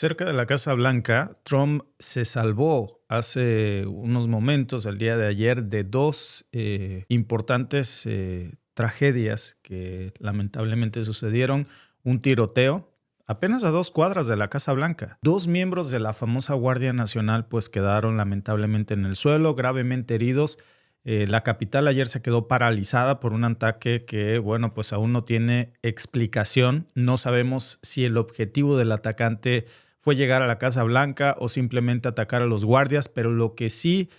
Cerca de la Casa Blanca, Trump se salvó hace unos momentos, el día de ayer, de dos importantes tragedias que lamentablemente sucedieron. Un tiroteo apenas a 2 cuadras de la Casa Blanca. Dos miembros de la famosa Guardia Nacional pues quedaron lamentablemente en el suelo, gravemente heridos. La capital ayer se quedó paralizada por un ataque que, bueno, pues aún no tiene explicación. No sabemos si el objetivo del atacante fue llegar a la Casa Blanca o simplemente atacar a los guardias, pero lo que sí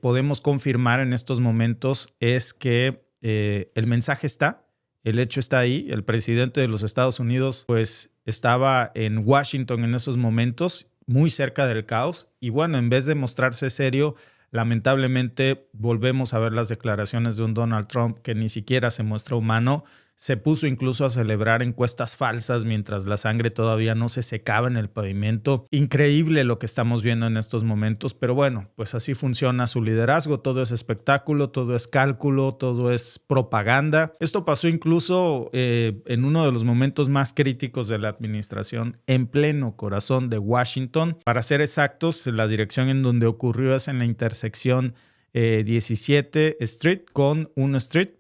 podemos confirmar en estos momentos es que el mensaje está, el hecho está ahí. El presidente de los Estados Unidos pues estaba en Washington en esos momentos, muy cerca del caos, y bueno, en vez de mostrarse serio, lamentablemente volvemos a ver las declaraciones de un Donald Trump que ni siquiera se muestra humano. Se puso incluso a celebrar encuestas falsas mientras la sangre todavía no se secaba en el pavimento. Increíble lo que estamos viendo en estos momentos, pero bueno, pues así funciona su liderazgo. Todo es espectáculo, todo es cálculo, todo es propaganda. Esto pasó incluso en uno de los momentos más críticos de la administración, en pleno corazón de Washington. Para ser exactos, la dirección en donde ocurrió es en la intersección 17 Street con 1 Street.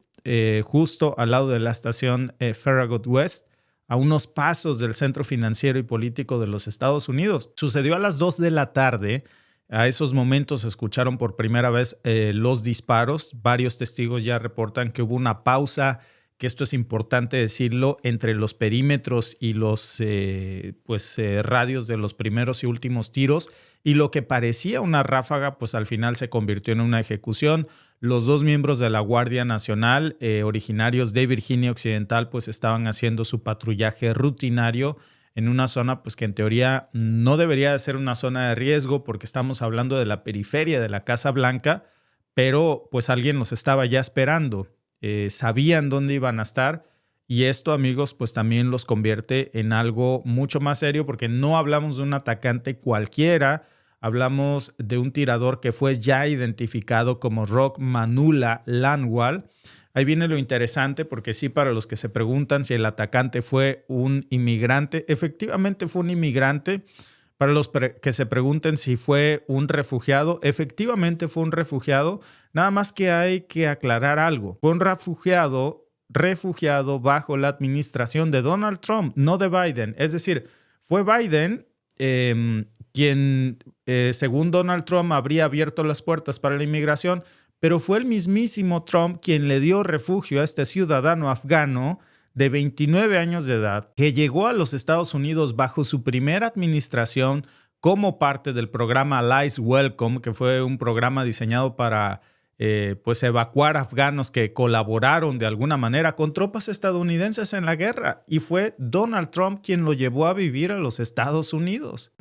Justo al lado de la estación Farragut West, a unos pasos del centro financiero y político de los Estados Unidos. Sucedió a las 2 de la tarde. A esos momentos se escucharon por primera vez los disparos. Varios testigos ya reportan que hubo una pausa, que esto es importante decirlo, entre los perímetros y los radios de los primeros y últimos tiros, y lo que parecía una ráfaga pues al final se convirtió en una ejecución. Los dos miembros de la Guardia Nacional, originarios de Virginia Occidental, pues estaban haciendo su patrullaje rutinario en una zona pues que en teoría no debería de ser una zona de riesgo porque estamos hablando de la periferia de la Casa Blanca, pero pues alguien los estaba ya esperando. Sabían dónde iban a estar, y esto, amigos, pues también los convierte en algo mucho más serio porque no hablamos de un atacante cualquiera. Hablamos de un tirador que fue ya identificado como Rock Manula Landwall. Ahí viene lo interesante porque sí, para los que se preguntan si el atacante fue un inmigrante, efectivamente fue un inmigrante. Para los que se pregunten si fue un refugiado, efectivamente fue un refugiado. Nada más que hay que aclarar algo. Fue un refugiado bajo la administración de Donald Trump, no de Biden. Es decir, fue Biden quien, según Donald Trump, habría abierto las puertas para la inmigración, pero fue el mismísimo Trump quien le dio refugio a este ciudadano afgano de 29 años de edad que llegó a los Estados Unidos bajo su primera administración como parte del programa Allies Welcome, que fue un programa diseñado para evacuar afganos que colaboraron de alguna manera con tropas estadounidenses en la guerra, y fue Donald Trump quien lo llevó a vivir a los Estados Unidos.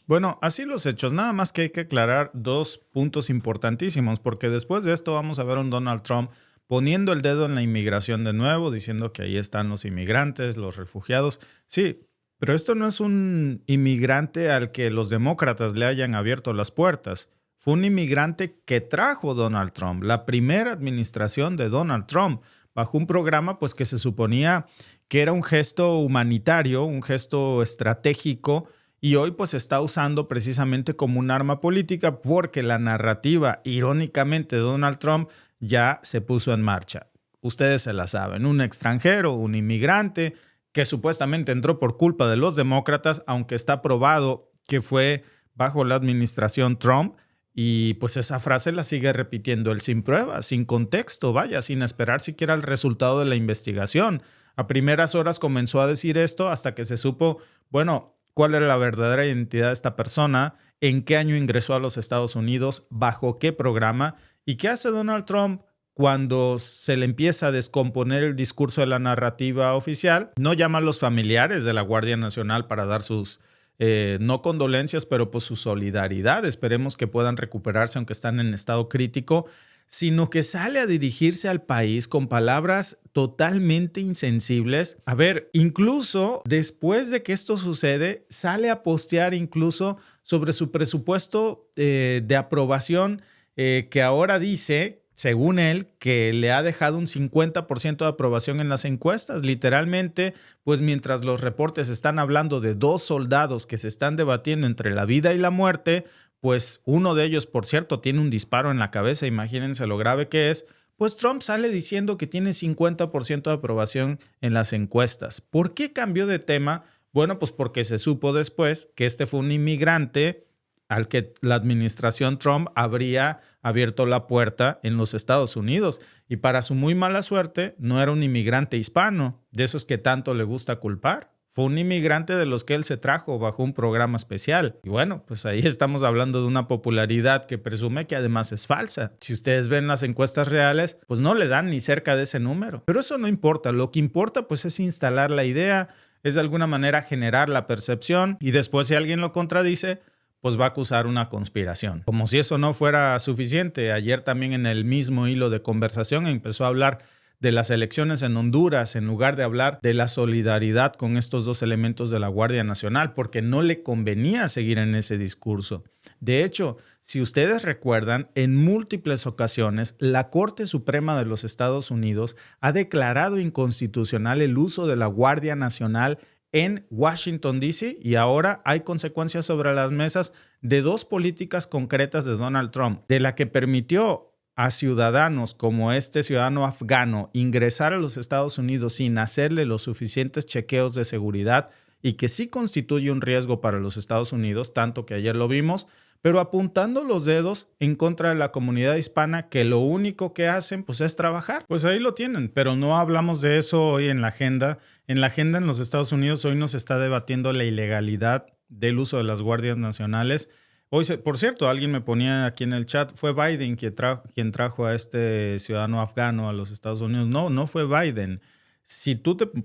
Bueno, así los hechos, nada más que hay que aclarar dos puntos importantísimos, porque después de esto vamos a ver a un Donald Trump poniendo el dedo en la inmigración de nuevo, diciendo que ahí están los inmigrantes, los refugiados. Sí, pero esto no es un inmigrante al que los demócratas le hayan abierto las puertas. Fue un inmigrante que trajo Donald Trump, la primera administración de Donald Trump, bajo un programa pues que se suponía que era un gesto humanitario, un gesto estratégico, y hoy pues se está usando precisamente como un arma política porque la narrativa, irónicamente, de Donald Trump ya se puso en marcha. Ustedes se la saben, un extranjero, un inmigrante que supuestamente entró por culpa de los demócratas, aunque está probado que fue bajo la administración Trump, y pues esa frase la sigue repitiendo él sin pruebas, sin contexto, vaya, sin esperar siquiera el resultado de la investigación. A primeras horas comenzó a decir esto hasta que se supo, bueno, cuál era la verdadera identidad de esta persona, en qué año ingresó a los Estados Unidos, bajo qué programa. ¿Y qué hace Donald Trump cuando se le empieza a descomponer el discurso de la narrativa oficial? No llama a los familiares de la Guardia Nacional para dar sus, no condolencias, pero pues su solidaridad. Esperemos que puedan recuperarse aunque están en estado crítico, sino que sale a dirigirse al país con palabras totalmente insensibles. A ver, incluso después de que esto sucede, sale a postear incluso sobre su presupuesto de aprobación, que ahora dice según él, que le ha dejado un 50% de aprobación en las encuestas. Literalmente, pues mientras los reportes están hablando de 2 soldados que se están debatiendo entre la vida y la muerte, pues uno de ellos, por cierto, tiene un disparo en la cabeza, imagínense lo grave que es, pues Trump sale diciendo que tiene 50% de aprobación en las encuestas. ¿Por qué cambió de tema? Bueno, pues porque se supo después que este fue un inmigrante al que la administración Trump habría abierto la puerta en los Estados Unidos. Y para su muy mala suerte, no era un inmigrante hispano, de esos que tanto le gusta culpar. Fue un inmigrante de los que él se trajo bajo un programa especial. Y bueno, pues ahí estamos hablando de una popularidad que presume que además es falsa. Si ustedes ven las encuestas reales, pues no le dan ni cerca de ese número. Pero eso no importa. Lo que importa pues es instalar la idea, es de alguna manera generar la percepción y después si alguien lo contradice, pues va a acusar una conspiración. Como si eso no fuera suficiente, ayer también en el mismo hilo de conversación empezó a hablar de las elecciones en Honduras en lugar de hablar de la solidaridad con estos 2 elementos de la Guardia Nacional, porque no le convenía seguir en ese discurso. De hecho, si ustedes recuerdan, en múltiples ocasiones la Corte Suprema de los Estados Unidos ha declarado inconstitucional el uso de la Guardia Nacional en Washington, D.C. y ahora hay consecuencias sobre las mesas de 2 políticas concretas de Donald Trump, de la que permitió a ciudadanos como este ciudadano afgano ingresar a los Estados Unidos sin hacerle los suficientes chequeos de seguridad y que sí constituye un riesgo para los Estados Unidos, tanto que ayer lo vimos, pero apuntando los dedos en contra de la comunidad hispana que lo único que hacen pues es trabajar. Pues ahí lo tienen, pero no hablamos de eso hoy en la agenda. En la agenda en los Estados Unidos hoy nos está debatiendo la ilegalidad del uso de las guardias nacionales. Hoy, por cierto, alguien me ponía aquí en el chat, fue Biden quien trajo a este ciudadano afgano a los Estados Unidos. No fue Biden.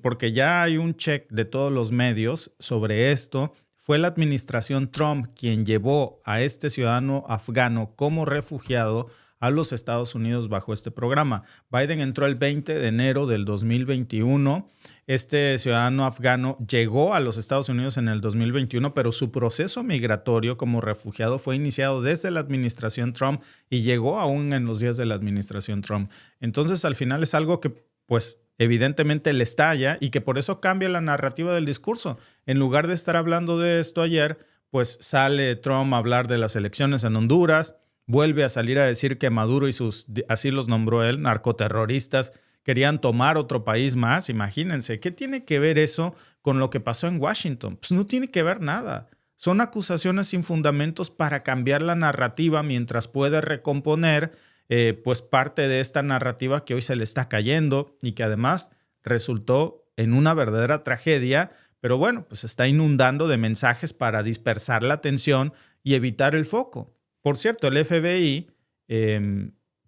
Porque ya hay un check de todos los medios sobre esto. Fue la administración Trump quien llevó a este ciudadano afgano como refugiado a los Estados Unidos bajo este programa. Biden entró el 20 de enero del 2021. Este ciudadano afgano llegó a los Estados Unidos en el 2021, pero su proceso migratorio como refugiado fue iniciado desde la administración Trump y llegó aún en los días de la administración Trump. Entonces, al final es algo que, pues, evidentemente le estalla y que por eso cambia la narrativa del discurso. En lugar de estar hablando de esto ayer, pues sale Trump a hablar de las elecciones en Honduras, vuelve a salir a decir que Maduro y así los nombró él, narcoterroristas, querían tomar otro país más. Imagínense, ¿qué tiene que ver eso con lo que pasó en Washington? Pues no tiene que ver nada. Son acusaciones sin fundamentos para cambiar la narrativa mientras puede recomponer pues parte de esta narrativa que hoy se le está cayendo y que además resultó en una verdadera tragedia, pero bueno, pues está inundando de mensajes para dispersar la atención y evitar el foco. Por cierto, el FBI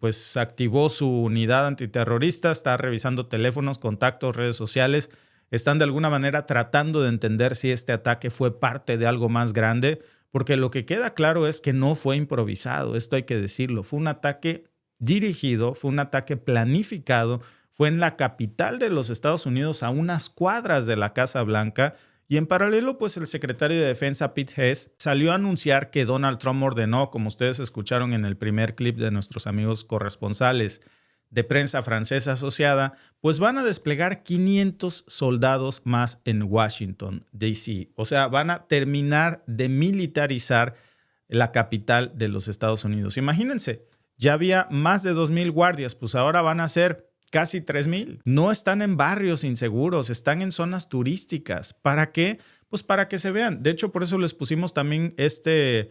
pues activó su unidad antiterrorista, está revisando teléfonos, contactos, redes sociales, están de alguna manera tratando de entender si este ataque fue parte de algo más grande, porque lo que queda claro es que no fue improvisado, esto hay que decirlo, fue un ataque dirigido, fue un ataque planificado, fue en la capital de los Estados Unidos a unas cuadras de la Casa Blanca y en paralelo pues el secretario de Defensa Pete Hess salió a anunciar que Donald Trump ordenó, como ustedes escucharon en el primer clip de nuestros amigos corresponsales de prensa francesa asociada, pues van a desplegar 500 soldados más en Washington, D.C. O sea, van a terminar de militarizar la capital de los Estados Unidos. Imagínense, ya había más de 2,000 guardias, pues ahora van a ser casi 3,000. No están en barrios inseguros, están en zonas turísticas. ¿Para qué? Pues para que se vean. De hecho, por eso les pusimos también este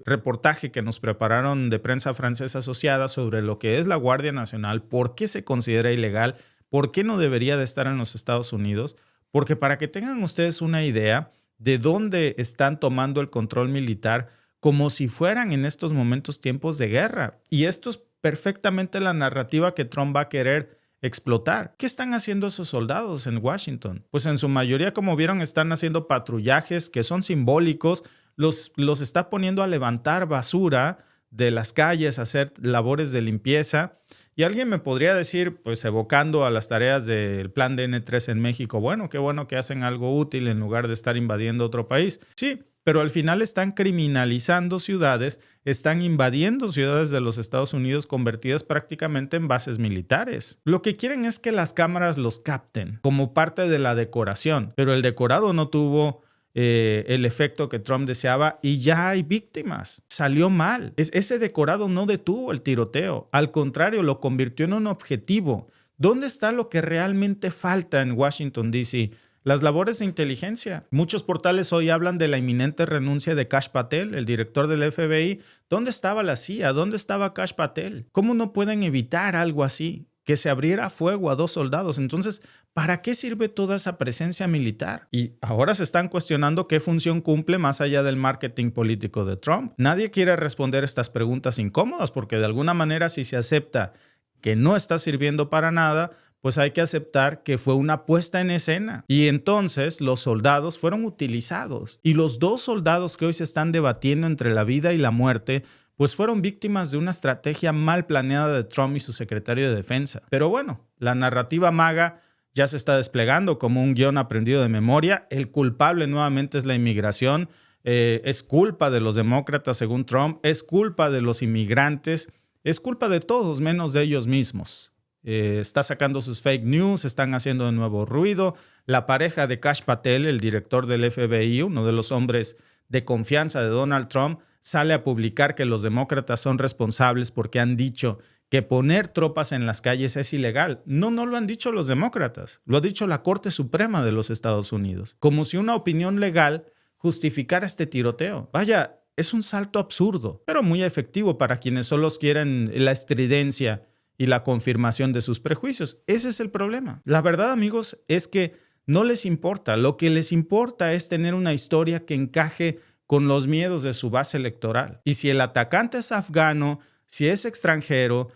reportaje que nos prepararon de prensa francesa asociada sobre lo que es la Guardia Nacional, por qué se considera ilegal, por qué no debería de estar en los Estados Unidos, porque para que tengan ustedes una idea de dónde están tomando el control militar como si fueran en estos momentos tiempos de guerra. Y esto es perfectamente la narrativa que Trump va a querer explotar. ¿Qué están haciendo esos soldados en Washington? Pues en su mayoría, como vieron, están haciendo patrullajes que son simbólicos, los está poniendo a levantar basura de las calles, a hacer labores de limpieza. Y alguien me podría decir, pues evocando a las tareas del plan de N3 en México, bueno que hacen algo útil en lugar de estar invadiendo otro país. Sí, pero al final están criminalizando ciudades, están invadiendo ciudades de los Estados Unidos convertidas prácticamente en bases militares. Lo que quieren es que las cámaras los capten como parte de la decoración, pero el decorado no tuvo el efecto que Trump deseaba y ya hay víctimas. Salió mal. Ese decorado no detuvo el tiroteo. Al contrario, lo convirtió en un objetivo. ¿Dónde está lo que realmente falta en Washington, D.C.? Las labores de inteligencia. Muchos portales hoy hablan de la inminente renuncia de Kash Patel, el director del FBI. ¿Dónde estaba la CIA? ¿Dónde estaba Kash Patel? ¿Cómo no pueden evitar algo así? Que se abriera fuego a 2 soldados. Entonces, ¿para qué sirve toda esa presencia militar? Y ahora se están cuestionando qué función cumple más allá del marketing político de Trump. Nadie quiere responder estas preguntas incómodas porque de alguna manera si se acepta que no está sirviendo para nada, pues hay que aceptar que fue una puesta en escena. Y entonces los soldados fueron utilizados. Y los 2 soldados que hoy se están debatiendo entre la vida y la muerte, pues fueron víctimas de una estrategia mal planeada de Trump y su secretario de Defensa. Pero bueno, la narrativa MAGA ya se está desplegando como un guión aprendido de memoria. El culpable nuevamente es la inmigración. Es culpa de los demócratas, según Trump. Es culpa de los inmigrantes. Es culpa de todos, menos de ellos mismos. Está sacando sus fake news, están haciendo de nuevo ruido. La pareja de Kash Patel, el director del FBI, uno de los hombres de confianza de Donald Trump, sale a publicar que los demócratas son responsables porque han dicho que poner tropas en las calles es ilegal. No lo han dicho los demócratas, lo ha dicho la Corte Suprema de los Estados Unidos, como si una opinión legal justificara este tiroteo. Vaya, es un salto absurdo, pero muy efectivo para quienes solo quieren la estridencia y la confirmación de sus prejuicios. Ese es el problema. La verdad, amigos, es que no les importa. Lo que les importa es tener una historia que encaje con los miedos de su base electoral. Y si el atacante es afgano, si es extranjero,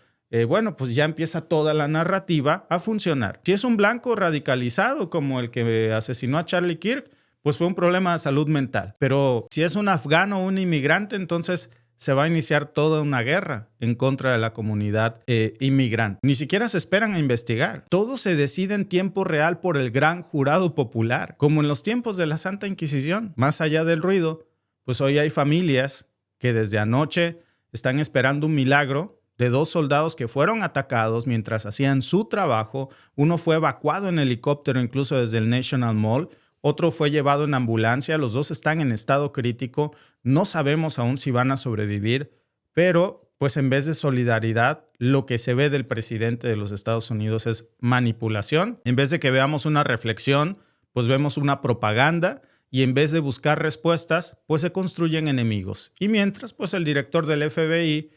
bueno, pues ya empieza toda la narrativa a funcionar. Si es un blanco radicalizado como el que asesinó a Charlie Kirk, pues fue un problema de salud mental. Pero si es un afgano o un inmigrante, entonces se va a iniciar toda una guerra en contra de la comunidad inmigrante. Ni siquiera se esperan a investigar. Todo se decide en tiempo real por el gran jurado popular, como en los tiempos de la Santa Inquisición. Más allá del ruido, pues hoy hay familias que desde anoche están esperando un milagro de 2 soldados que fueron atacados mientras hacían su trabajo. Uno fue evacuado en helicóptero incluso desde el National Mall. Otro fue llevado en ambulancia. Los 2 están en estado crítico. No sabemos aún si van a sobrevivir, pero pues en vez de solidaridad, lo que se ve del presidente de los Estados Unidos es manipulación. En vez de que veamos una reflexión, pues vemos una propaganda y en vez de buscar respuestas, pues se construyen enemigos. Y mientras, pues el director del FBI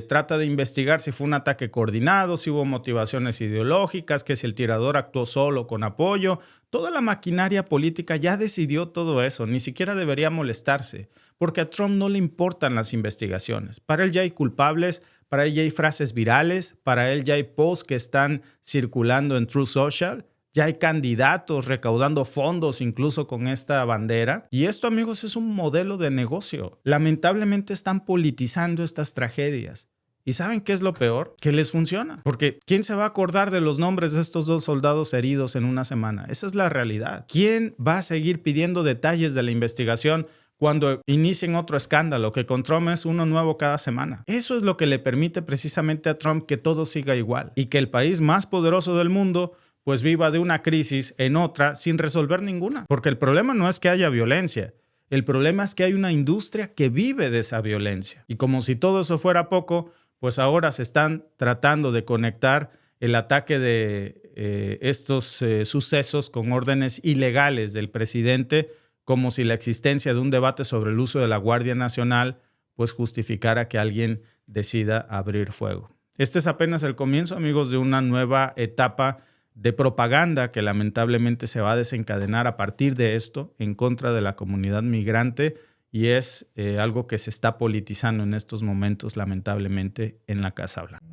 trata de investigar si fue un ataque coordinado, si hubo motivaciones ideológicas, que si el tirador actuó solo con apoyo. Toda la maquinaria política ya decidió todo eso. Ni siquiera debería molestarse, porque a Trump no le importan las investigaciones. Para él ya hay culpables, para él ya hay frases virales, para él ya hay posts que están circulando en Truth Social. Ya hay candidatos recaudando fondos incluso con esta bandera. Y esto, amigos, es un modelo de negocio. Lamentablemente están politizando estas tragedias. ¿Y saben qué es lo peor? Que les funciona. Porque ¿quién se va a acordar de los nombres de estos 2 soldados heridos en una semana? Esa es la realidad. ¿Quién va a seguir pidiendo detalles de la investigación cuando inicien otro escándalo, que con Trump es uno nuevo cada semana? Eso es lo que le permite precisamente a Trump que todo siga igual y que el país más poderoso del mundo pues viva de una crisis en otra sin resolver ninguna. Porque el problema no es que haya violencia, el problema es que hay una industria que vive de esa violencia. Y como si todo eso fuera poco, pues ahora se están tratando de conectar el ataque de estos sucesos con órdenes ilegales del presidente, como si la existencia de un debate sobre el uso de la Guardia Nacional pues justificara que alguien decida abrir fuego. Este es apenas el comienzo, amigos, de una nueva etapa de propaganda que lamentablemente se va a desencadenar a partir de esto en contra de la comunidad migrante y es algo que se está politizando en estos momentos lamentablemente en la Casa Blanca.